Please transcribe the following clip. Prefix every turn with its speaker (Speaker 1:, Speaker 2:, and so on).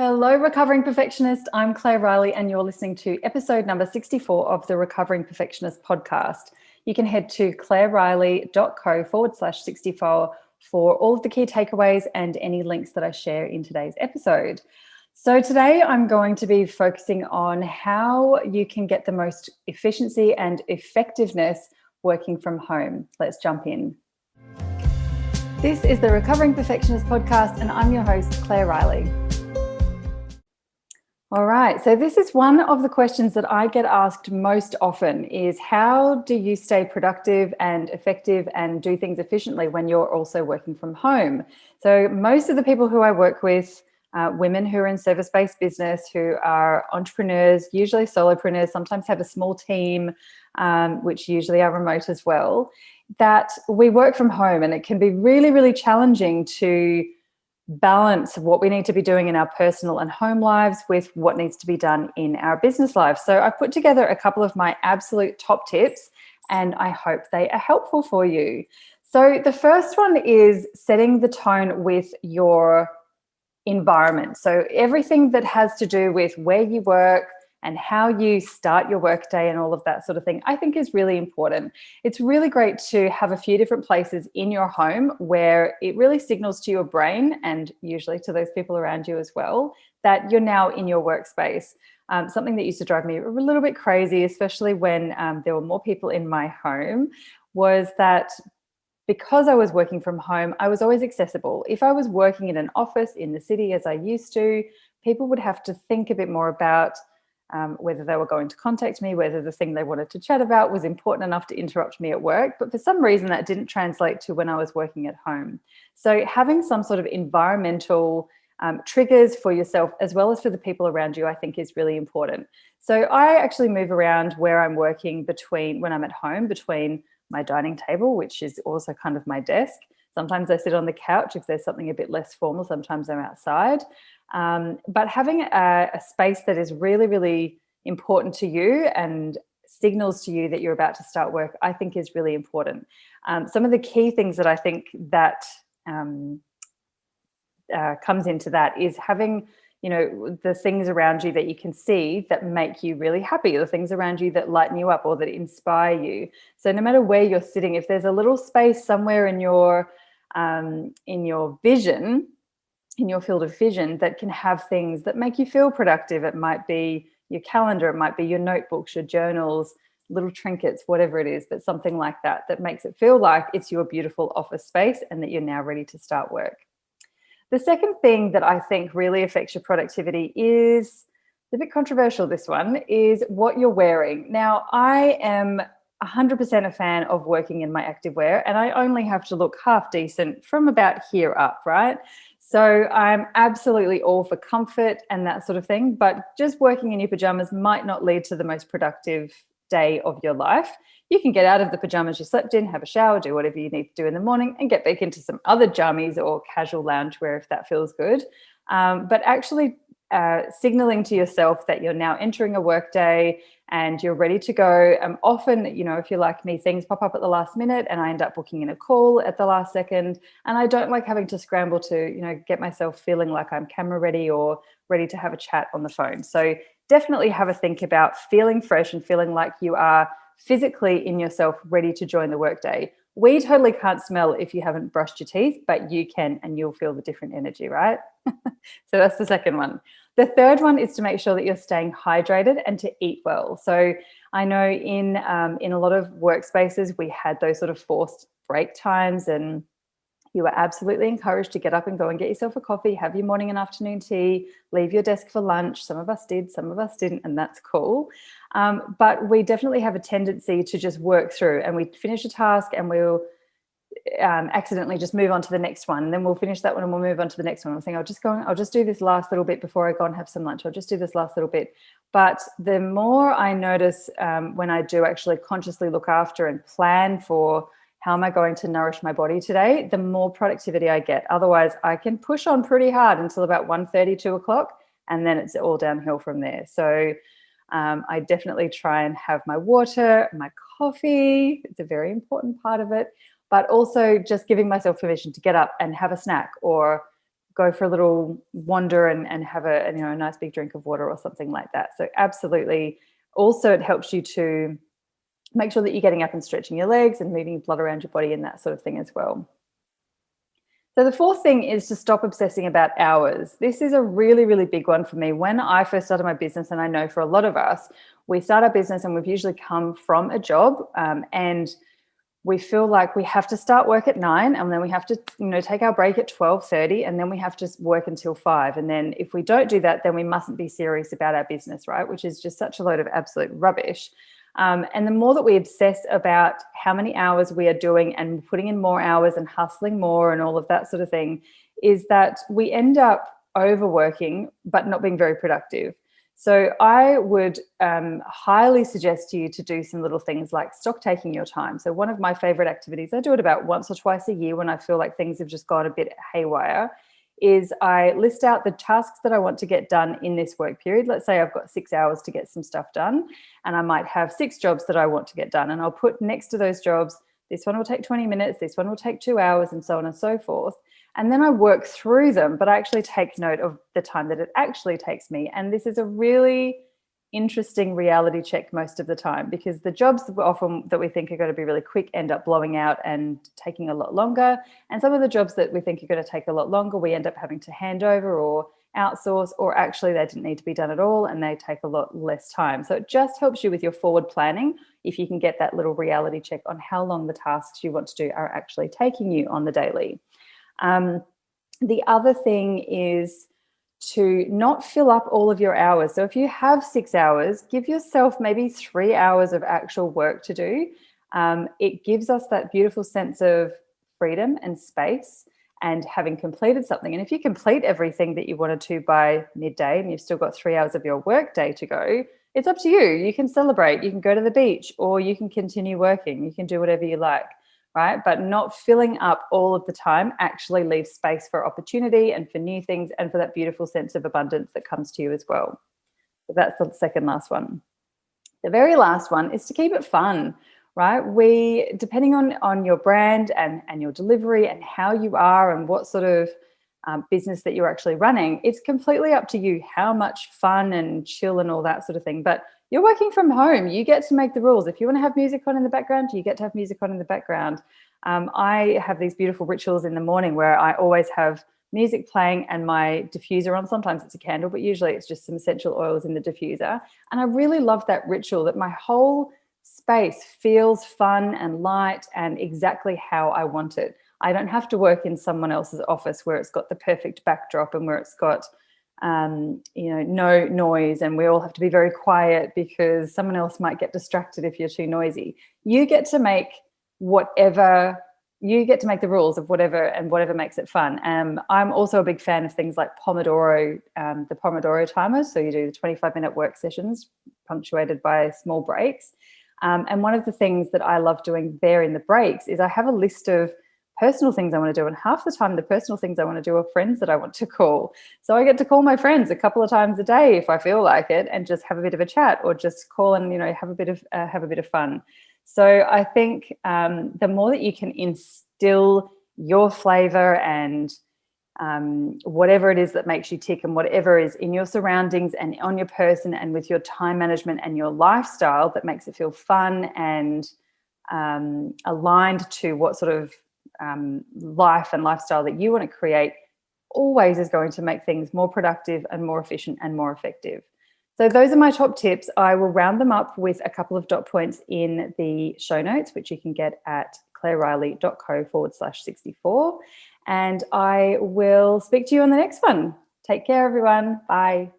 Speaker 1: Hello, Recovering Perfectionist. I'm Claire Riley, and you're listening to episode number 64 of the Recovering Perfectionist podcast. You can head to claireriley.co/64 for all of the key takeaways and any links that I share in today's episode. So today I'm going to be focusing on how you can get the most efficiency and effectiveness working from home. Let's jump in. This is the Recovering Perfectionist podcast, and I'm your host, Claire Riley. All right, so this is one of the questions that I get asked most often is how do you stay productive and effective and do things efficiently when you're also working from home? So most of the people who I work with, women who are in service-based business, who are entrepreneurs, usually solopreneurs, sometimes have a small team, which usually are remote as well, that we work from home, and it can be really, really challenging to balance what we need to be doing in our personal and home lives with what needs to be done in our business lives. So I've put together a couple of my absolute top tips, and I hope they are helpful for you. So the first one is setting the tone with your environment. So everything that has to do with where you work and how you start your workday and all of that sort of thing, I think is really important. It's really great to have a few different places in your home where it really signals to your brain, and usually to those people around you as well, that you're now in your workspace. Something that used to drive me a little bit crazy, especially when there were more people in my home, was that because I was working from home, I was always accessible. If I was working in an office in the city as I used to, people would have to think a bit more about whether they were going to contact me, whether the thing they wanted to chat about was important enough to interrupt me at work. But for some reason, that didn't translate to when I was working at home. So having some sort of environmental triggers for yourself as well as for the people around you, I think is really important. So I actually move around where I'm working when I'm at home, between my dining table, which is also kind of my desk. Sometimes I sit on the couch if there's something a bit less formal. Sometimes I'm outside. But having a space that is really, really important to you and signals to you that you're about to start work, I think is really important. Some of the key things that I think that comes into that is having, the things around you that you can see that make you really happy, the things around you that lighten you up or that inspire you. So no matter where you're sitting, if there's a little space somewhere in your vision, in your field of vision, that can have things that make you feel productive. It might be your calendar, it might be your notebooks, your journals, little trinkets, whatever it is, but something like that makes it feel like it's your beautiful office space and that you're now ready to start work. The second thing that I think really affects your productivity is a bit controversial, this one, is what you're wearing. Now, I am 100% a fan of working in my activewear, and I only have to look half decent from about here up, right? So I'm absolutely all for comfort and that sort of thing, but just working in your pajamas might not lead to the most productive day of your life. You can get out of the pajamas you slept in, have a shower, do whatever you need to do in the morning, and get back into some other jammies or casual loungewear if that feels good. But actually signaling to yourself that you're now entering a work day and you're ready to go. Often, if you're like me, things pop up at the last minute and I end up booking in a call at the last second. And I don't like having to scramble to, get myself feeling like I'm camera ready or ready to have a chat on the phone. So definitely have a think about feeling fresh and feeling like you are physically in yourself ready to join the workday. We totally can't smell if you haven't brushed your teeth, but you can, and you'll feel the different energy, right? So that's the second one. The third one is to make sure that you're staying hydrated and to eat well. So I know in a lot of workspaces, we had those sort of forced break times, and you are absolutely encouraged to get up and go and get yourself a coffee, have your morning and afternoon tea, leave your desk for lunch. Some of us did, some of us didn't, and that's cool. But we definitely have a tendency to just work through, and we finish a task and we'll accidentally just move on to the next one. And then we'll finish that one and we'll move on to the next one. We'll think, I'll just do this last little bit before I go and have some lunch. I'll just do this last little bit. But the more I notice when I do actually consciously look after and plan for how am I going to nourish my body today, the more productivity I get. Otherwise, I can push on pretty hard until about 1:30, 2 o'clock, and then it's all downhill from there. So I definitely try and have my water, my coffee. It's a very important part of it. But also just giving myself permission to get up and have a snack or go for a little wander and have a nice big drink of water or something like that. So absolutely. Also, it helps you to make sure that you're getting up and stretching your legs and moving blood around your body and that sort of thing as well. So the fourth thing is to stop obsessing about hours. This is a really, really big one for me. When I first started my business, and I know for a lot of us, we start our business and we've usually come from a job, and we feel like we have to start work at 9, and then we have to, take our break at 12:30, and then we have to work until 5. And then if we don't do that, then we mustn't be serious about our business, right? Which is just such a load of absolute rubbish. And the more that we obsess about how many hours we are doing and putting in more hours and hustling more and all of that sort of thing, is that we end up overworking but not being very productive. So I would highly suggest to you to do some little things like stock taking your time. So one of my favorite activities, I do it about once or twice a year when I feel like things have just gone a bit haywire, is I list out the tasks that I want to get done in this work period. Let's say I've got 6 hours to get some stuff done, and I might have 6 jobs that I want to get done. And I'll put next to those jobs, this one will take 20 minutes, this one will take 2 hours, and so on and so forth. And then I work through them, but I actually take note of the time that it actually takes me. And this is a really interesting reality check most of the time, because the jobs that we think are going to be really quick end up blowing out and taking a lot longer. And some of the jobs that we think are going to take a lot longer, we end up having to hand over or outsource, or actually they didn't need to be done at all and they take a lot less time. So it just helps you with your forward planning if you can get that little reality check on how long the tasks you want to do are actually taking you on the daily. The other thing is to not fill up all of your hours. So if you have 6 hours, give yourself maybe 3 hours of actual work to do. It gives us that beautiful sense of freedom and space and having completed something. And if you complete everything that you wanted to by midday and you've still got 3 hours of your work day to go, it's up to you. You can celebrate, you can go to the beach, or you can continue working. You can do whatever you like, right? But not filling up all of the time actually leaves space for opportunity and for new things and for that beautiful sense of abundance that comes to you as well. So that's the second last one. The very last one is to keep it fun, right? Depending on your brand and your delivery and how you are and what sort of business that you're actually running, it's completely up to you how much fun and chill and all that sort of thing. But you're working from home. You get to make the rules. If you want to have music on in the background, you get to have music on in the background. I have these beautiful rituals in the morning where I always have music playing and my diffuser on. Sometimes it's a candle, but usually it's just some essential oils in the diffuser. And I really love that ritual, that my whole space feels fun and light and exactly how I want it. I don't have to work in someone else's office where it's got the perfect backdrop and where it's got no noise, and we all have to be very quiet because someone else might get distracted if you're too noisy. You get to make the rules of whatever makes it fun. I'm also a big fan of things like Pomodoro, the Pomodoro timers. So you do the 25-minute work sessions punctuated by small breaks. And one of the things that I love doing there in the breaks is I have a list of personal things I want to do, and half the time the personal things I want to do are friends that I want to call. So I get to call my friends a couple of times a day if I feel like it, and just have a bit of a chat, or just call and have a bit of fun. So I think the more that you can instill your flavor and whatever it is that makes you tick, and whatever is in your surroundings and on your person and with your time management and your lifestyle that makes it feel fun and aligned to what sort of life and lifestyle that you want to create, always is going to make things more productive and more efficient and more effective. So those are my top tips. I will round them up with a couple of dot points in the show notes, which you can get at claireriley.co/64. And I will speak to you on the next one. Take care, everyone. Bye.